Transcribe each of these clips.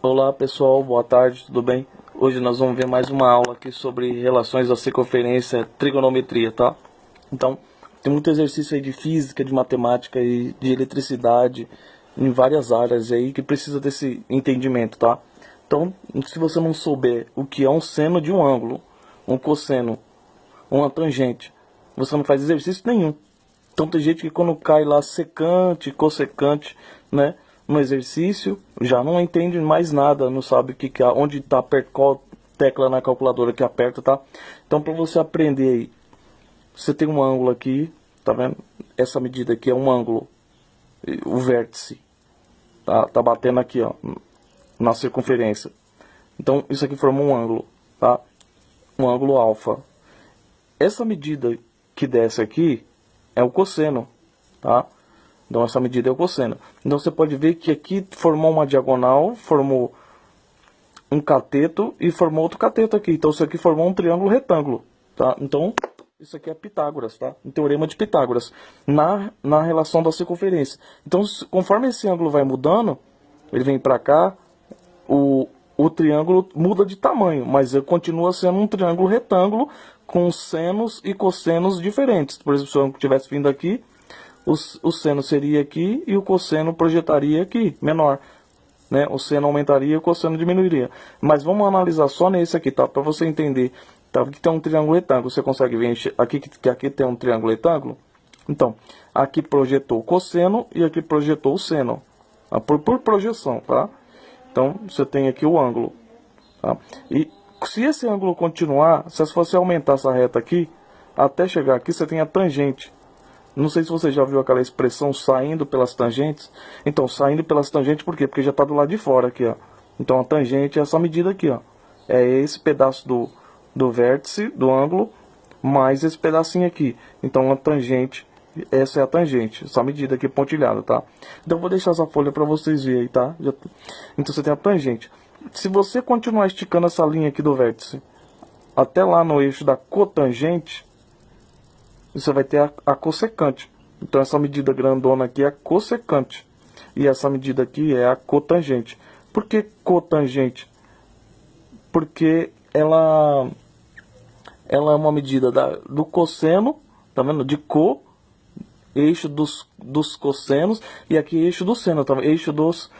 Olá pessoal, boa tarde, tudo bem? Hoje nós vamos ver mais uma aula aqui sobre relações da circunferência, trigonometria, tá? Então, tem muito exercício aí de física, de matemática e de eletricidade, em várias áreas aí que precisa desse entendimento, tá? Então, se você não souber o que é um seno de um ângulo, um cosseno, uma tangente, você não faz exercício nenhum. Então tem gente que quando cai lá secante, cossecante, né, no exercício, já não entende mais nada, não sabe onde está, qual tecla na calculadora que aperta, tá? Então para você aprender aí, você tem um ângulo aqui, tá vendo? Essa medida aqui é um ângulo, o vértice, tá batendo aqui, ó, na circunferência. Então isso aqui forma um ângulo, tá? Um ângulo alfa. Essa medida que desce aqui é o cosseno, tá? Então essa medida é o cosseno. Então você pode ver que aqui formou uma diagonal, formou um cateto e formou outro cateto aqui. Então isso aqui formou um triângulo retângulo, tá? Então isso aqui é Pitágoras, tá? Um teorema de Pitágoras na relação da circunferência. Então conforme esse ângulo vai mudando, ele vem para cá, o triângulo muda de tamanho, mas ele continua sendo um triângulo retângulo com senos e cossenos diferentes. Por exemplo, se o ângulo tivesse vindo aqui, o seno seria aqui e o cosseno projetaria aqui, menor, né? O seno aumentaria e o cosseno diminuiria. Mas vamos analisar só nesse aqui, tá? Para você entender, tá? Aqui tem um triângulo retângulo, você consegue ver aqui que aqui tem um triângulo retângulo? Então, aqui projetou o cosseno e aqui projetou o seno, tá? Por projeção, tá? Então, você tem aqui o ângulo, tá? E se esse ângulo continuar, se você aumentar essa reta aqui, até chegar aqui, você tem a tangente. Não sei se você já viu aquela expressão saindo pelas tangentes. Então, saindo pelas tangentes, por quê? Porque já está do lado de fora aqui, ó. Então, a tangente é essa medida aqui, ó. É esse pedaço do vértice, do ângulo, mais esse pedacinho aqui. Então, a tangente, essa é a tangente, essa medida aqui pontilhada, tá? Então, eu vou deixar essa folha para vocês verem aí, tá? Então, você tem a tangente. Se você continuar esticando essa linha aqui do vértice até lá no eixo da cotangente, você vai ter a cossecante. Então essa medida grandona aqui é a cossecante. E essa medida aqui é a cotangente. Por que cotangente? Porque ela é uma medida do cosseno, tá vendo? De eixo dos cossenos, e aqui eixo do seno, tá vendo? Eixo dos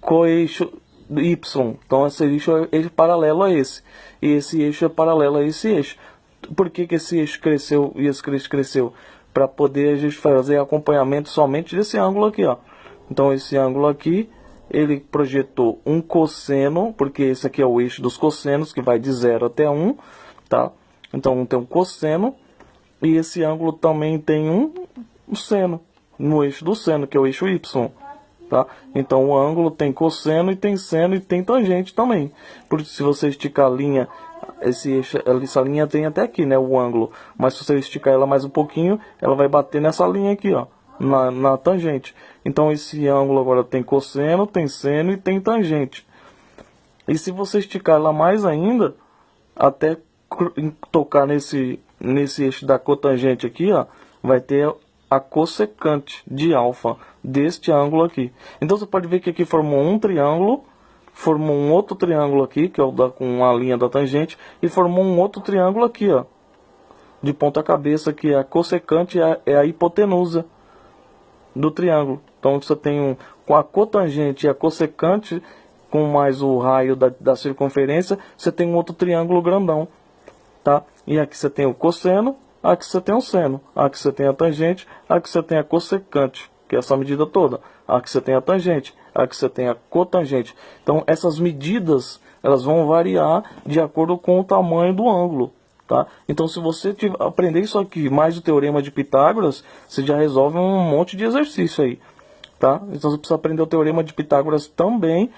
coeixo Y. Então esse eixo é paralelo a esse. E esse eixo é paralelo a esse eixo. Por que esse eixo cresceu e esse eixo cresceu? Para poder a gente fazer acompanhamento somente desse ângulo aqui, ó. Então esse ângulo aqui, ele projetou um cosseno, porque esse aqui é o eixo dos cossenos, que vai de 0 até 1, tá? Então tem um cosseno, e esse ângulo também tem um seno, no eixo do seno, que é o eixo Y. Tá? Então o ângulo tem cosseno e tem seno e tem tangente também. Porque se você esticar a linha, essa linha tem até aqui, né, o ângulo. Mas se você esticar ela mais um pouquinho, ela vai bater nessa linha aqui, ó, na tangente. Então esse ângulo agora tem cosseno, tem seno e tem tangente. E se você esticar ela mais ainda, até tocar nesse eixo da cotangente aqui, ó, vai ter a cossecante de alfa deste ângulo aqui. Então você pode ver que aqui formou um triângulo, formou um outro triângulo aqui, que é o com a linha da tangente, e formou um outro triângulo aqui, ó, de ponta cabeça, que é a cossecante, é a hipotenusa do triângulo. Então você tem com a cotangente e a cossecante, com mais o raio da circunferência, você tem um outro triângulo grandão, tá? E aqui você tem o cosseno, aqui você tem o seno, aqui você tem a tangente, aqui você tem a cossecante, que é essa medida toda. Aqui você tem a tangente, aqui você tem a cotangente. Então essas medidas, elas vão variar de acordo com o tamanho do ângulo, tá? Então se você aprender isso aqui, mais o teorema de Pitágoras, você já resolve um monte de exercício aí, tá? Então você precisa aprender o teorema de Pitágoras também,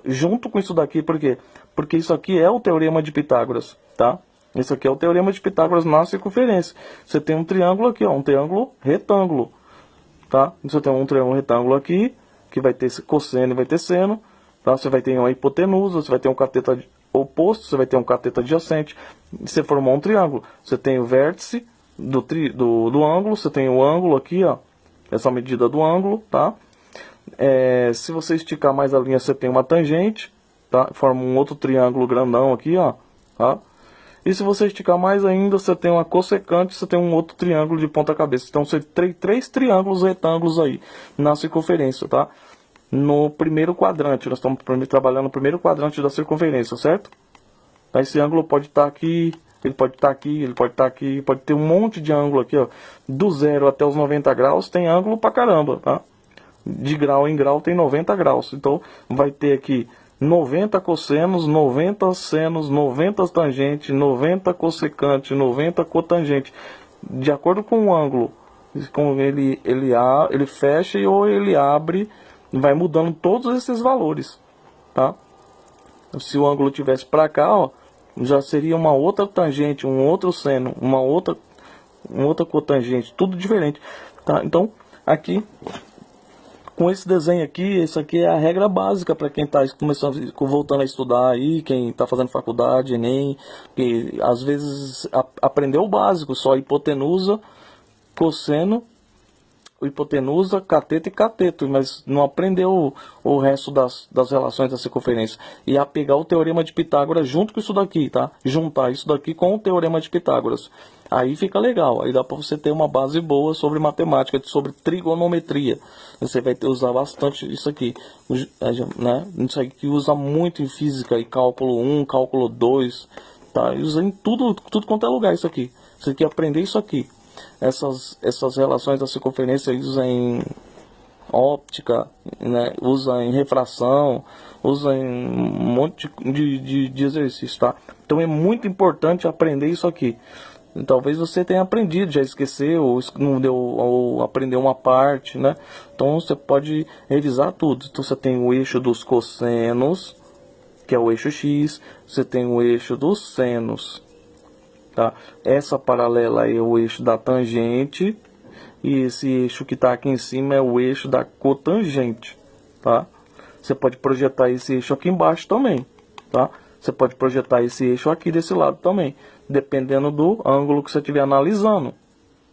junto com isso daqui, por quê? Porque isso aqui é o teorema de Pitágoras, tá? Isso aqui é o teorema de Pitágoras na circunferência. Você tem um triângulo aqui, ó, um triângulo retângulo, tá? Você tem um triângulo retângulo aqui, que vai ter cosseno e vai ter seno, tá? Você vai ter uma hipotenusa, você vai ter um cateto oposto, você vai ter um cateto adjacente. Você formou um triângulo. Você tem o vértice do ângulo, você tem o ângulo aqui, ó, essa medida do ângulo, tá? Se você esticar mais a linha, você tem uma tangente, tá? Forma um outro triângulo grandão aqui, ó, tá? E se você esticar mais ainda, você tem uma cossecante, você tem um outro triângulo de ponta cabeça. Então você tem três triângulos retângulos aí na circunferência, tá? No primeiro quadrante, nós estamos trabalhando no primeiro quadrante da circunferência, certo? Esse ângulo pode estar aqui, ele pode estar aqui, ele pode estar aqui, pode ter um monte de ângulo aqui, ó. Do 0 até os 90 graus tem ângulo pra caramba, tá? De grau em grau tem 90 graus. Então vai ter aqui 90 cossenos, 90 senos, 90 tangente, 90 cossecante, 90 cotangente. De acordo com o ângulo, com ele fecha ou ele abre, vai mudando todos esses valores, tá? Se o ângulo tivesse para cá, ó, já seria uma outra tangente, um outro seno, uma outra cotangente, tudo diferente, tá? Então, aqui com esse desenho aqui, isso aqui é a regra básica para quem está começando, voltando a estudar aí, quem está fazendo faculdade, Enem, que às vezes aprendeu o básico, só hipotenusa, cosseno, hipotenusa, cateto e cateto, mas não aprendeu o resto das relações da circunferência. E a pegar o teorema de Pitágoras junto com isso daqui, tá? Juntar isso daqui com o teorema de Pitágoras. Aí fica legal, aí dá para você ter uma base boa sobre matemática, sobre trigonometria. Você vai usar bastante isso aqui, né? Isso aqui que usa muito em física, e cálculo 1, cálculo 2, tá? Usa em tudo quanto é lugar isso aqui. Você tem que aprender isso aqui. Essas relações da circunferência usa em óptica, né? Usa em refração, usa em um monte de exercício, tá? Então é muito importante aprender isso aqui. Talvez você tenha aprendido, já esqueceu, ou não deu, ou aprendeu uma parte, né? Então você pode revisar tudo. Então você tem o eixo dos cossenos, que é o eixo X, você tem o eixo dos senos, tá? Essa paralela aí é o eixo da tangente, e esse eixo que está aqui em cima é o eixo da cotangente, tá? Você pode projetar esse eixo aqui embaixo também, tá? Você pode projetar esse eixo aqui desse lado também, dependendo do ângulo que você estiver analisando,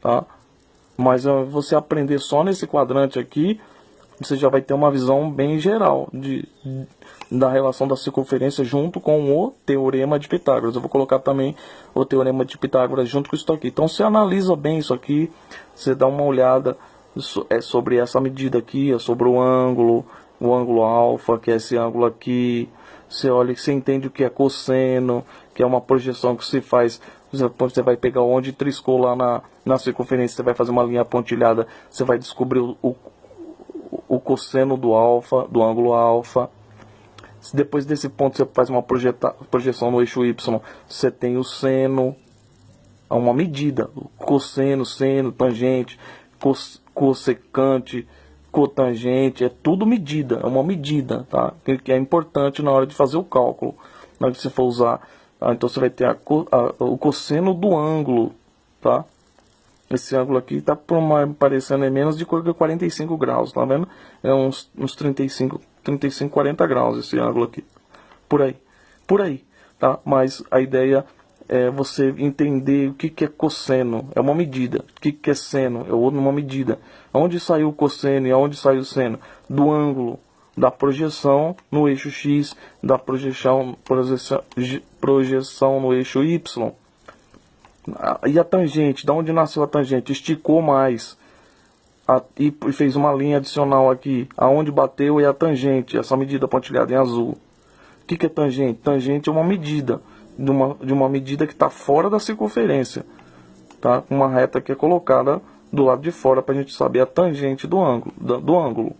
tá? Mas você aprender só nesse quadrante aqui, você já vai ter uma visão bem geral da relação da circunferência junto com o teorema de Pitágoras. Eu vou colocar também o teorema de Pitágoras junto com isso aqui. Então você analisa bem isso aqui, você dá uma olhada sobre essa medida aqui, sobre o ângulo alfa, que é esse ângulo aqui. Você olha, você entende o que é cosseno, que é uma projeção que se faz. Você vai pegar onde triscou lá na circunferência, você vai fazer uma linha pontilhada, você vai descobrir o cosseno do alfa, do ângulo alfa. Depois desse ponto você faz uma projeção no eixo Y, você tem o seno, a uma medida, cosseno, seno, tangente, cossecante, cotangente, é tudo medida, é uma medida, tá? Que é importante na hora de fazer o cálculo, na hora que você for usar. Então você vai ter o cosseno do ângulo, tá? Esse ângulo aqui está parecendo menos de 45 graus, tá vendo? É uns 35, 40 graus esse ângulo aqui. Por aí, tá? Mas a ideia é você entender o que é cosseno, é uma medida. O que é seno, é uma medida. Onde saiu o cosseno e onde saiu o seno? Do ângulo, da projeção no eixo X, da projeção no eixo Y. E a tangente, da onde nasceu a tangente? Esticou mais e fez uma linha adicional aqui. Aonde bateu é a tangente, essa medida pontilhada em azul. O que é tangente? Tangente é uma medida, de uma medida que está fora da circunferência, tá? Uma reta que é colocada do lado de fora para a gente saber a tangente do ângulo,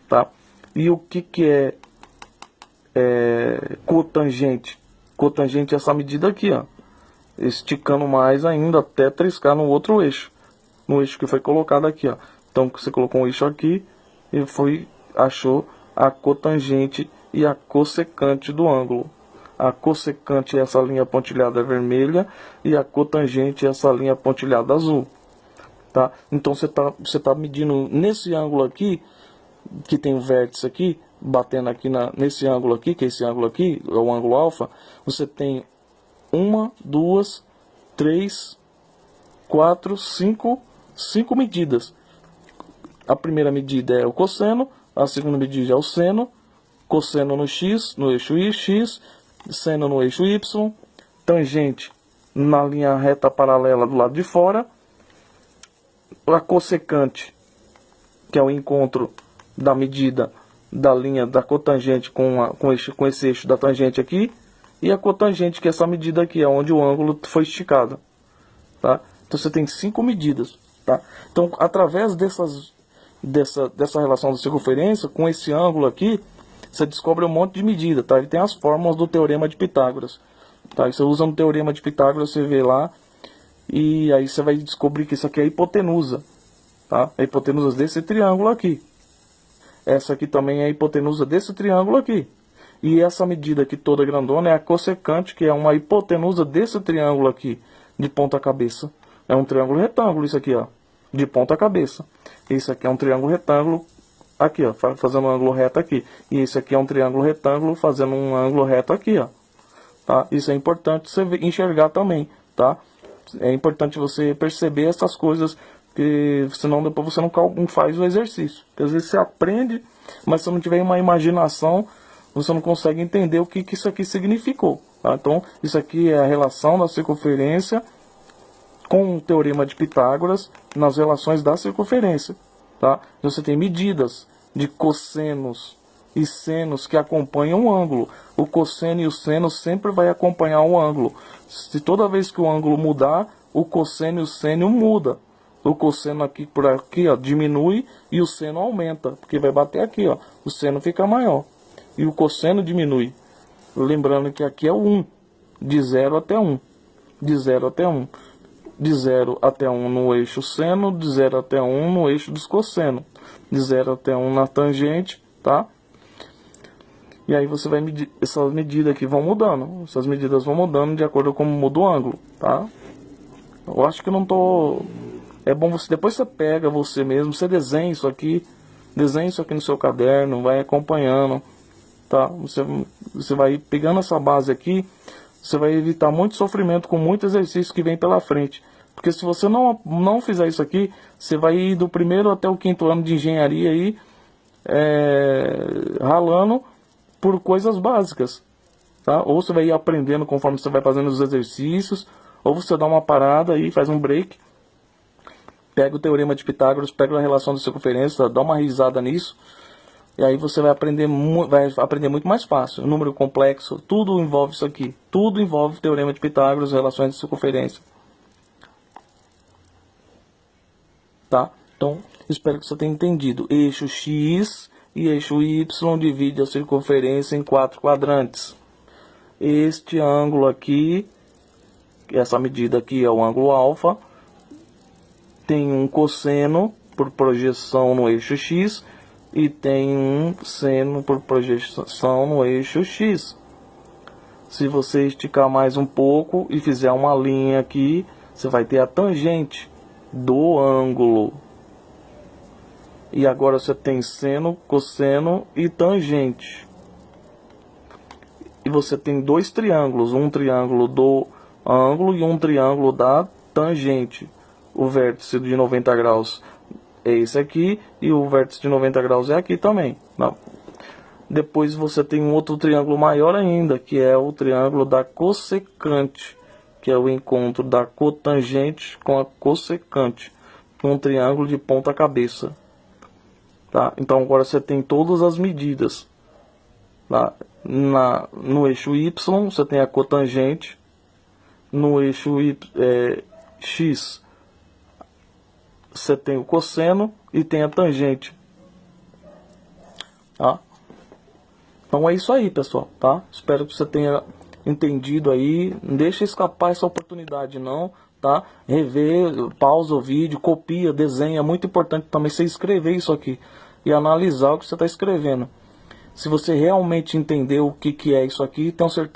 tá? E o que é cotangente? Cotangente é essa medida aqui, ó, esticando mais ainda até triscar no outro eixo, no eixo que foi colocado aqui, ó. Então você colocou um eixo aqui e achou a cotangente e a cossecante do ângulo. A cossecante é essa linha pontilhada vermelha e a cotangente é essa linha pontilhada azul, tá? Então você tá medindo nesse ângulo aqui, que tem o vértice aqui, batendo aqui nesse ângulo aqui, que é esse ângulo aqui, é o ângulo alfa. Você tem 1, 2, 3, 4, 5 medidas. A primeira medida é o cosseno, A segunda medida é o seno, cosseno no x, no eixo x, seno no eixo y, tangente na linha reta paralela do lado de fora, a cossecante, que é o encontro da medida da linha da cotangente com esse eixo da tangente aqui, e a cotangente, que é essa medida aqui, é onde o ângulo foi esticado. Tá? Então você tem 5 medidas. Tá? Então, através dessa relação da circunferência, com esse ângulo aqui, você descobre um monte de medida. Tá? Ele tem as fórmulas do Teorema de Pitágoras. Tá? Você usa no Teorema de Pitágoras, você vê lá, e aí você vai descobrir que isso aqui é a hipotenusa. Tá? A hipotenusa desse triângulo aqui. Essa aqui também é a hipotenusa desse triângulo aqui. E essa medida aqui toda grandona é a cossecante, que é uma hipotenusa desse triângulo aqui, de ponta cabeça. É um triângulo retângulo isso aqui, ó, de ponta cabeça. Esse aqui é um triângulo retângulo aqui, ó, fazendo um ângulo reto aqui. E esse aqui é um triângulo retângulo fazendo um ângulo reto aqui, ó. Tá? Isso é importante você enxergar também, tá? É importante você perceber essas coisas, porque senão depois você não faz o exercício. Porque às vezes você aprende, mas se não tiver uma imaginação, você não consegue entender o que isso aqui significou. Tá? Então, isso aqui é a relação da circunferência com o Teorema de Pitágoras nas relações da circunferência. Tá? Então, você tem medidas de cossenos e senos que acompanham o ângulo. O cosseno e o seno sempre vai acompanhar o ângulo. Se toda vez que o ângulo mudar, o cosseno e o seno muda. O cosseno aqui por aqui, ó, diminui e o seno aumenta, porque vai bater aqui, ó. O seno fica maior e o cosseno diminui. Lembrando que aqui é o 1, de 0 até 1, de 0 até 1, de 0 até 1 no eixo seno, de 0 até 1 no eixo dos cosseno, de 0 até 1 na tangente, tá? E aí você vai medir, essas medidas aqui vão mudando, essas medidas vão mudando de acordo com como muda o ângulo, tá? Eu acho que eu não tô... É bom você, depois você pega você mesmo, você desenha isso aqui no seu caderno, vai acompanhando, tá? Você vai pegando essa base aqui, você vai evitar muito sofrimento com muito exercício que vem pela frente. Porque se você não fizer isso aqui, você vai ir do primeiro até o 5º ano de engenharia aí, ralando por coisas básicas, tá? Ou você vai ir aprendendo conforme você vai fazendo os exercícios, ou você dá uma parada aí, faz um break, pega o Teorema de Pitágoras, pega a relação da circunferência, dá uma risada nisso, e aí você vai aprender muito mais fácil. O número complexo, tudo envolve isso aqui. Tudo envolve o Teorema de Pitágoras, relações de circunferência. Tá? Então, espero que você tenha entendido. Eixo X e eixo Y divide a circunferência em 4 quadrantes. Este ângulo aqui, essa medida aqui é o ângulo alfa, tem um cosseno por projeção no eixo X e tem um seno por projeção no eixo X. Se você esticar mais um pouco e fizer uma linha aqui, você vai ter a tangente do ângulo. E agora você tem seno, cosseno e tangente. E você tem 2 triângulos, um triângulo do ângulo e um triângulo da tangente. O vértice de 90 graus é esse aqui e o vértice de 90 graus é aqui também. Não. Depois você tem um outro triângulo maior ainda, que é o triângulo da cossecante, que é o encontro da cotangente com a cossecante, um triângulo de ponta cabeça. Tá? Então agora você tem todas as medidas. Tá? No eixo Y você tem a cotangente, no eixo X você tem o cosseno e tem a tangente. Tá? Então é isso aí, pessoal, tá? Espero que você tenha entendido aí. Não deixa escapar essa oportunidade não, tá? Rever, pausa o vídeo, copia, desenha. É muito importante também você escrever isso aqui e analisar o que você está escrevendo. Se você realmente entender o que é isso aqui, tenho certeza